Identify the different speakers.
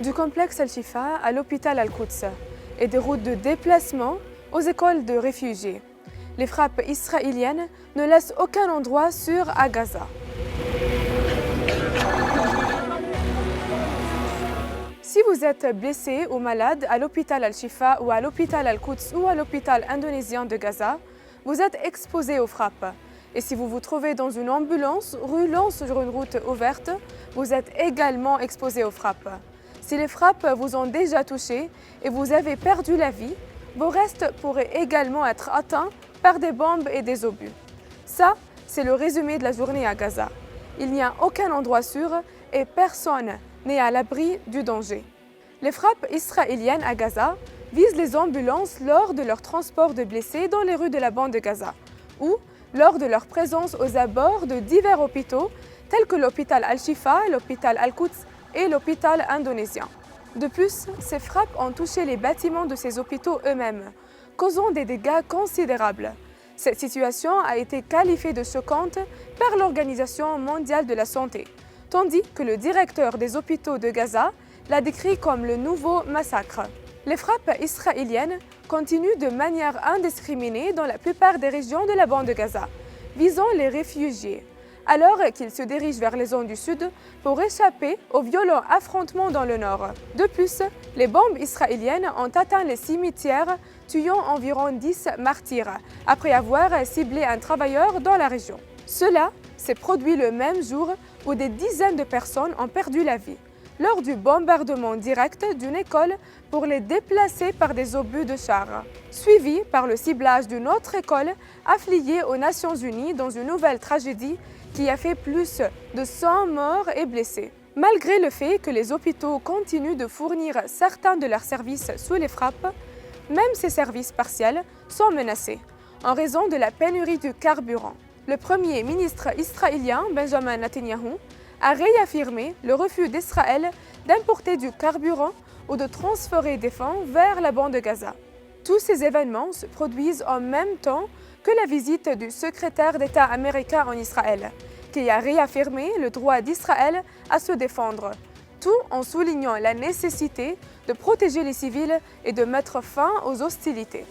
Speaker 1: du complexe Al-Shifa à l'hôpital Al-Quds et des routes de déplacement aux écoles de réfugiés. Les frappes israéliennes ne laissent aucun endroit sûr à Gaza. Si vous êtes blessé ou malade à l'hôpital Al-Shifa ou à l'hôpital Al-Quds ou à l'hôpital indonésien de Gaza, vous êtes exposé aux frappes. Et si vous vous trouvez dans une ambulance roulant sur une route ouverte, vous êtes également exposé aux frappes. Si les frappes vous ont déjà touché et vous avez perdu la vie, vos restes pourraient également être atteints par des bombes et des obus. Ça, c'est le résumé de la journée à Gaza. Il n'y a aucun endroit sûr et personne n'est à l'abri du danger. Les frappes israéliennes à Gaza visent les ambulances lors de leur transport de blessés dans les rues de la bande de Gaza ou lors de leur présence aux abords de divers hôpitaux tels que l'hôpital Al-Shifa, l'hôpital Al-Quds et l'hôpital indonésien. De plus, ces frappes ont touché les bâtiments de ces hôpitaux eux-mêmes, causant des dégâts considérables. Cette situation a été qualifiée de choquante par l'Organisation mondiale de la santé, tandis que le directeur des hôpitaux de Gaza l'a décrit comme le nouveau massacre. Les frappes israéliennes continuent de manière indiscriminée dans la plupart des régions de la bande de Gaza, visant les réfugiés, alors qu'ils se dirigent vers les zones du sud pour échapper aux violents affrontements dans le nord. De plus, les bombes israéliennes ont atteint les cimetières, tuant environ 10 martyrs, après avoir ciblé un travailleur dans la région. Cela s'est produit le même jour où des dizaines de personnes ont perdu la vie, lors du bombardement direct d'une école pour les déplacer par des obus de chars, suivi par le ciblage d'une autre école affiliée aux Nations Unies dans une nouvelle tragédie qui a fait plus de 100 morts et blessés. Malgré le fait que les hôpitaux continuent de fournir certains de leurs services sous les frappes, même ces services partiels sont menacés en raison de la pénurie du carburant. Le premier ministre israélien, Benjamin Netanyahu, a réaffirmé le refus d'Israël d'importer du carburant ou de transférer des fonds vers la bande de Gaza. Tous ces événements se produisent en même temps que la visite du secrétaire d'État américain en Israël, qui a réaffirmé le droit d'Israël à se défendre, tout en soulignant la nécessité de protéger les civils et de mettre fin aux hostilités.